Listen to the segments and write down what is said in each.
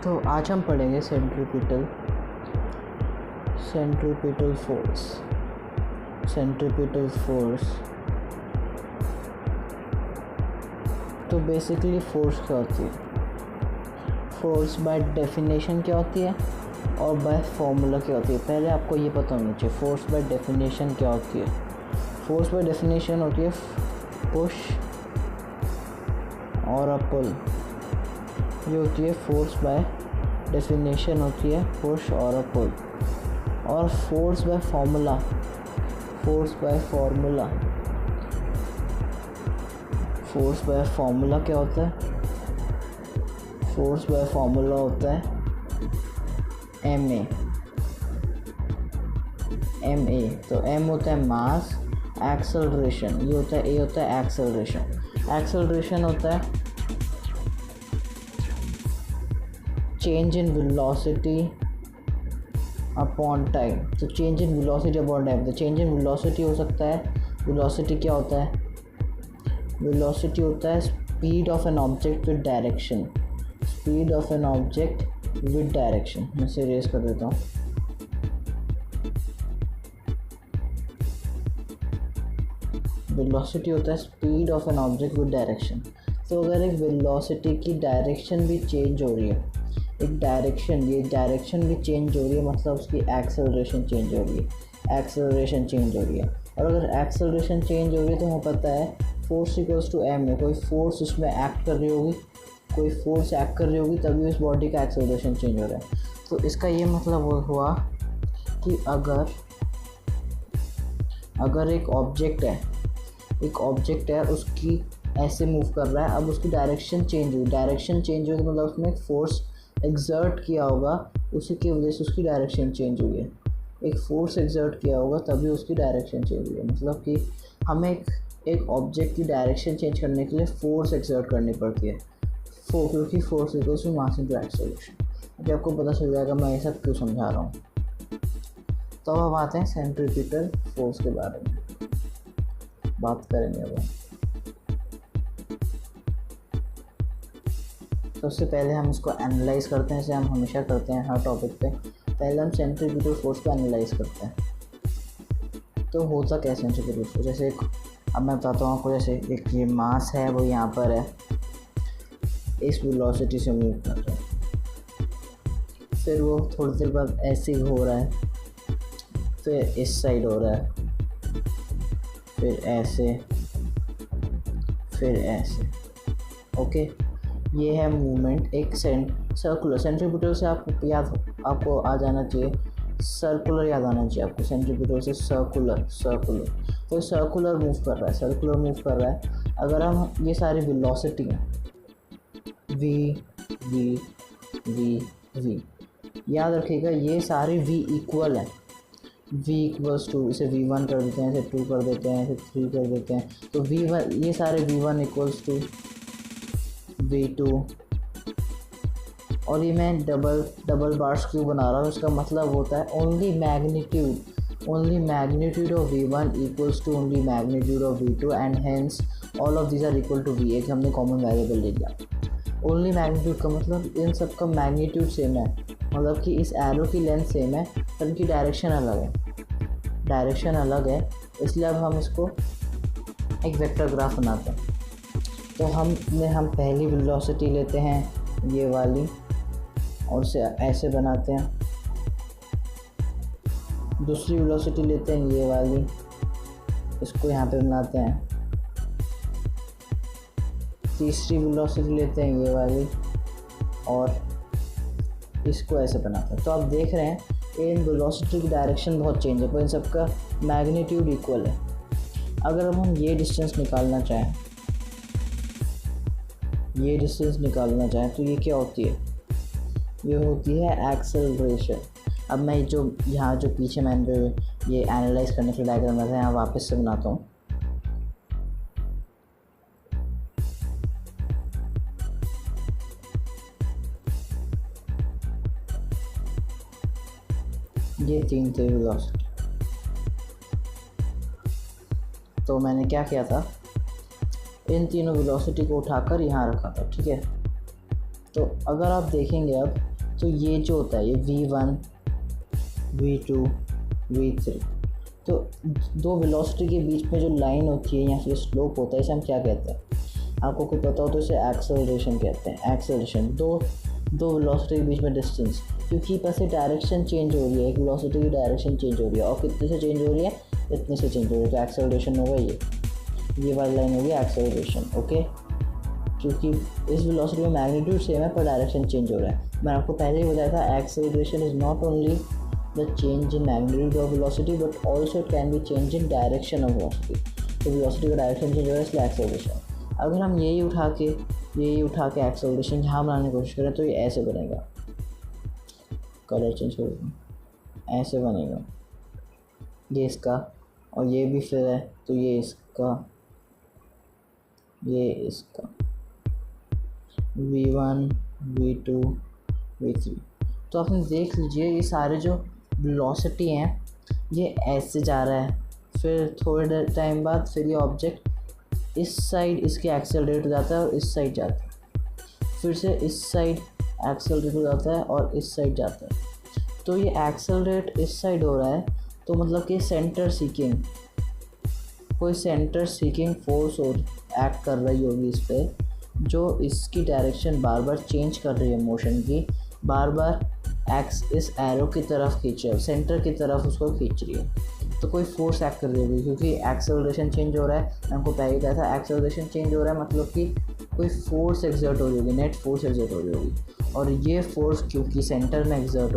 तो आज हम पढ़ेंगे सेंट्रीपिटल फोर्स। तो बेसिकली फोर्स क्या होती है? फोर्स बाय डेफिनेशन क्या होती है और बाय फॉर्मूला क्या होती है? पहले आपको ये पता होना चाहिए फोर्स बाय डेफिनेशन क्या होती है। फोर्स बाय डेफिनेशन होती है पुश और अ पुल। ये होती है फोर्स बाय डेफिनेशन होती है पुश और अ पुल। और फोर्स बाय फॉर्मूला क्या होता है? फोर्स बाय फॉर्मूला होता है ma। तो m होता है मास, एक्सेलरेशन ये होता है, a होता है एक्सेलरेशन होता है change in velocity upon time. तो change in velocity upon time, तो चेंज इन वेलोसिटी हो सकता है, वेलोसिटी क्या होता है? वेलोसिटी होता है speed of an object with direction. मैं इसे रेस कर देता हूँ। वेलोसिटी होता है speed of an object with direction. तो अगर एक वेलोसिटी की डायरेक्शन भी चेंज हो रही है, ये डायरेक्शन भी चेंज हो रही है, मतलब उसकी एक्सेलरेशन चेंज हो रही है। और अगर एक्सेलरेशन चेंज हो रही है तो हमें पता है फोर्स इक्वल्स टू एम है। कोई फोर्स उसमें एक्ट कर रही होगी तभी उस बॉडी का एक्सेलरेशन चेंज हो रहा है। तो इसका ये मतलब हुआ कि अगर एक ऑब्जेक्ट है उसकी ऐसे मूव कर रहा है, अब उसकी डायरेक्शन चेंज हुई तो मतलब उसने फोर्स एक्सर्ट किया होगा, उसी की वजह से उसकी डायरेक्शन चेंज हुई है। एक फोर्स एक्सर्ट किया होगा तभी उसकी डायरेक्शन चेंज हुई है। मतलब कि हमें एक ऑब्जेक्ट की डायरेक्शन चेंज करने के लिए फोर्स एक्सर्ट करनी पड़ती है, क्योंकि force equals to mass into acceleration. अभी आपको पता चल जाएगा मैं ये सब क्यों समझा रहा हूँ। तो अब आते हैं सेंट्रीपिटल फोर्स के बारे में बात करेंगे। अब सबसे पहले हम इसको एनालाइज करते हैं, जैसे हम हमेशा करते हैं हर टॉपिक पे। पहले हम सेंट्रीपिटल फोर्स को एनालाइज करते हैं। तो होता क्या सेंट्रीपिटल फोर्स? जैसे अब मैं बताता हूँ आपको। जैसे एक ये मास है, वो यहाँ पर है, इस वेलोसिटी से मूव कर रहा है, फिर वो थोड़ी देर बाद ऐसे ही हो रहा है, फिर इस साइड हो रहा है, फिर ऐसे, फिर ऐसे। ओके, ये है मूवमेंट एक सर्कुलर। सेंट्रीपिटल से आपको आ जाना चाहिए सर्कुलर, याद आना चाहिए आपको। सेंट्रीपिटल से सर्कुलर तो सर्कुलर मूव कर रहा है। अगर हम ये सारी वेलोसिटी हैं v याद रखिएगा, ये सारी v इक्वल है। v इक्वल्स टू, इसे v1 कर देते हैं, इसे 2 कर देते हैं, इसे 3 कर देते हैं। तो v1, ये सारे v1 इक्वल्स टू v2। और ये मैं डबल बार्स क्यों बना रहा हूँ? इसका मतलब होता है only magnitude of v1 equals to only magnitude of v2 and hence all of these are equal to v। एक हमने कॉमन वेरिएबल ले लिया। ओनली मैग्नीट्यूड का मतलब इन सब का मैग्नीट्यूड सेम है, मतलब कि इस एरो की लेंथ सेम है पर इनकी डायरेक्शन अलग है। इसलिए अब हम इसको एक वेक्टर ग्राफ बनाते हैं। तो हम पहली वेलोसिटी लेते हैं ये वाली और उसे ऐसे बनाते हैं। दूसरी वेलोसिटी लेते हैं ये वाली, इसको यहाँ पे बनाते हैं। तीसरी वेलोसिटी लेते हैं ये वाली और इसको ऐसे बनाते हैं। तो आप देख रहे हैं इन वेलोसिटी की डायरेक्शन बहुत चेंज है, पर इन सबका मैग्नीट्यूड इक्वल है। अगर हम ये डिस्टेंस निकालना चाहें तो ये क्या होती है? ये होती है एक्सेलरेशन। अब मैं जो पीछे मैंने ये एनालाइज करने के डायग्राम बनाया था, यहाँ वापस से बनाता हूँ। ये 3 थे वेलोसिटी। तो मैंने क्या किया था, इन तीनों वेलोसिटी को उठाकर यहाँ रखा था, ठीक है। तो अगर आप देखेंगे अब, तो ये जो होता है ये V1 V2 V3, तो दो वेलोसिटी के बीच में जो लाइन होती है या फिर स्लोप होता है, इसे हम क्या कहते हैं? आपको कोई पता हो तो इसे एक्सेलरेशन कहते हैं। एक्सेलरेशन, दो वेलोसिटी के बीच में डिस्टेंस, क्योंकि बस से डायरेक्शन चेंज हो रही है, एक वेलोसिटी की डायरेक्शन चेंज हो रही है, और कितने से चेंज हो रही है? इतने से चेंज हो रही है, तो एक्सेलरेशन होगा ये वाली लाइन होगी एक्सेलरेशन। ओके, क्योंकि इस वेलोसिटी में मैग्नीट्यूड सेम है पर डायरेक्शन चेंज हो रहा है। मैंने आपको पहले ही बताया था, acceleration is not only the change in magnitude of velocity but also it can be change in direction of velocity. तो वेलोसिटी का डायरेक्शन चेंज हो रहा है, इसलिए एक्सेलरेशन। अगर हम यही उठा के एक्सेलरेशन यहाँ बनाने की कोशिश करें तो ये ऐसे बनेगा, कलर चेंज कर दूँ, ऐसे बनेगा ये इसका, और ये भी फिर है तो ये इसका V1 V2 V3। तो आपने देख लीजिए ये सारे जो वेलोसिटी हैं ये ऐसे जा रहा है, फिर थोड़े टाइम बाद फिर ये ऑब्जेक्ट इस साइड इसके एक्सेलरेट हो जाता है और इस साइड जाता है, फिर से इस साइड एक्सेलरेट हो जाता है और इस साइड जाता है। तो ये एक्सेलरेट इस साइड हो रहा है, तो मतलब कि कोई सेंटर सीकिंग फोर्स और एक्ट कर रही होगी इस पर, जो इसकी डायरेक्शन बार बार चेंज कर रही है, मोशन की बार बार इस एरो की तरफ खींच रही है, सेंटर की तरफ उसको खींच रही है। तो कोई फोर्स एक्ट कर रही होगी, क्योंकि एक्सेलरेशन चेंज हो रहा है। मैं आपको पहले ही कहा था एक्सेलरेशन चेंज हो रहा है मतलब कि कोई फोर्स एक्सर्ट हो रही होगी, नेट फोर्स एक्सर्ट हो रही होगी, और ये फोर्स क्योंकि सेंटर में एक्सर्ट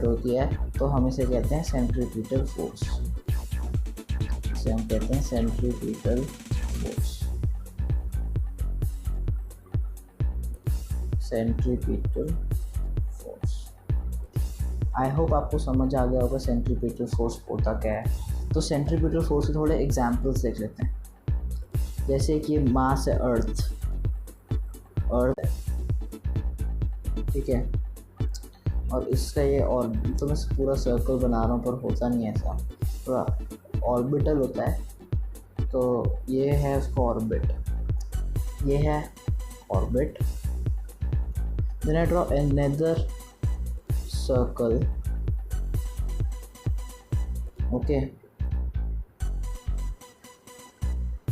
होती है तो हम इसे कहते हैं सेंट्रीपिटल फोर्स। इसे हम कहते हैं centripetal force. Centripetal force, I hope आपको समझ आ गया होगा सेंट्रीपिटल फोर्स होता क्या है। तो सेंट्रीपिटल फोर्स के थोड़े एग्जाम्पल्स देख लेते हैं। जैसे कि मास है अर्थ, ठीक है, और इसका ये और तो मैं पूरा सर्कल बना रहा हूँ पर होता नहीं है ऐसा, थोड़ा ऑर्बिटल होता है। तो ये है उसका ऑर्बिट, ये है orbit. Then I draw another circle, okay,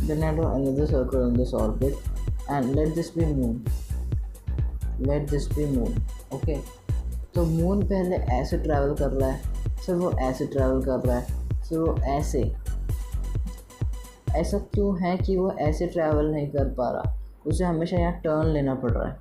then I draw another circle on this orbit and let this be moon, okay। तो मून पहले ऐसे ट्रैवल कर रहा है, फिर वो ऐसे ट्रैवल कर रहा है, फिर वो ऐसा क्यों है कि वो ऐसे ट्रैवल नहीं कर पा रहा? उसे हमेशा यहाँ टर्न लेना पड़ रहा है।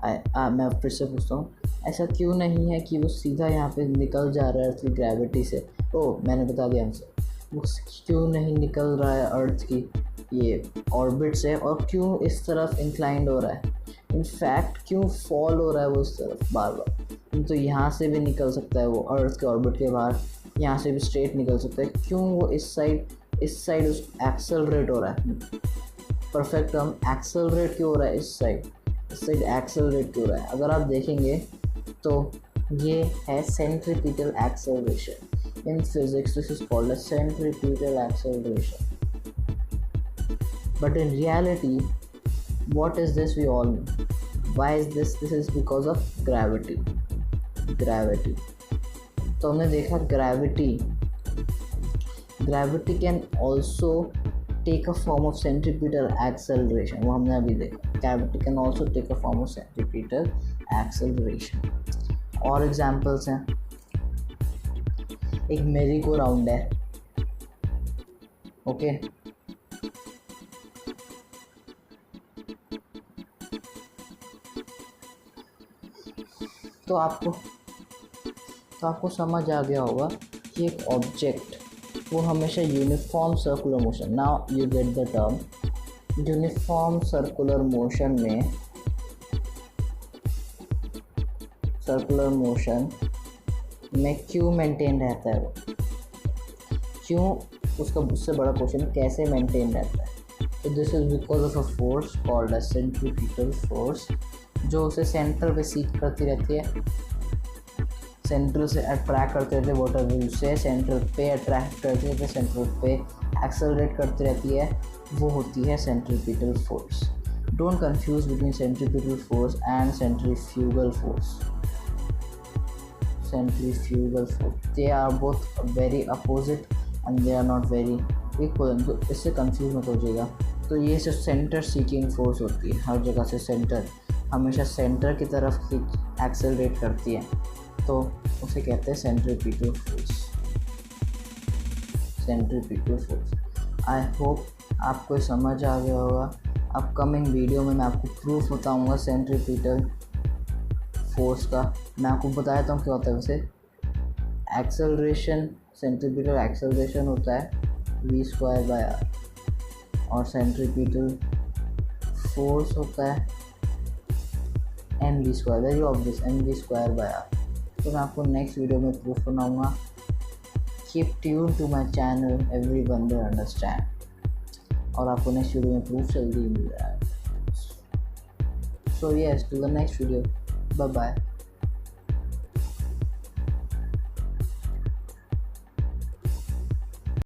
मैं फिर से पूछता हूँ, ऐसा क्यों नहीं है कि वो सीधा यहाँ पे निकल जा रहा है अर्थ की ग्रेविटी से? मैंने बता दिया आंसर। वो क्यों नहीं निकल रहा है अर्थ की ये ऑर्बिट से, और क्यों इस तरफ इंक्लाइंड हो रहा है? इनफैक्ट क्यों फॉल हो रहा है वो इस तरफ बार बार? तो यहाँ से भी निकल सकता है वो अर्थ के ऑर्बिट के बाहर, यहाँ से भी स्ट्रेट निकल सकता है। क्यों वो इस साइड उस एक्सेलरेट हो रहा है? परफेक्ट टर्म, एक्सेलरेट क्यों हो रहा है इस साइड एक्सेलरेट क्यों हो रहा है? अगर आप देखेंगे तो ये है centripetal acceleration. In physics this is called as centripetal acceleration. But in reality, what is this? We all know. Why is this? This is because of gravity. तो हमने देखा gravity can also take a form of centripetal acceleration, वो हमने अभी देखा। Gravity can also take a form of centripetal acceleration। और examples हैं, एक मेरी गो राउंड है, ओके, तो आपको समझ आ गया होगा कि एक ऑब्जेक्ट वो हमेशा uniform circular motion, now you get the term, uniform circular motion में क्यों मेंटेन रहता है? वो क्यों, उसका उससे बड़ा क्वेश्चन कैसे मेंटेन रहता है? तो this is because of a force called as centripetal force, जो उसे सेंटर पे सीक करती रहती है, सेंट्रल से अट्रैक्ट करते रहते हैं वाटर व्हील से, सेंट्रल पे अट्रैक्ट करते रहते हैं, सेंट्रल पे एक्सेलरेट करती रहती है, वो होती है centripetal force. Don't confuse between centripetal force and centrifugal force. They are both very opposite and they are not very equal. तो इससे कंफ्यूज मत हो जाएगा. तो ये सिर्फ सेंटर सीकिंग फोर्स होती है. हर जगह से सेंटर हमेशा सेंटर की तरफ एक्सेलरेट करती है, तो उसे कहते हैं सेंट्रीपिटल फोर्स. आई होप आपको समझ आ गया होगा. अपकमिंग वीडियो में मैं आपको प्रूफ बताऊंगा सेंट्रीपिटल फोर्स का. मैं आपको बताया था क्या होता है. वैसे एक्सेलरेशन, सेंट्रीपिटल एक्सेलरेशन होता है v²/r और सेंट्रीपिटल फोर्स होता है mv². Very obvious, mv²/r. तो मैं आपको नेक्स्ट वीडियो में प्रूफ बनाऊंगा. Keep tune to my channel, everyone will understand. और आपको नेक्स्ट वीडियो में प्रूफ जल्दी मिल रहा है. So yes, to the next video. Bye bye.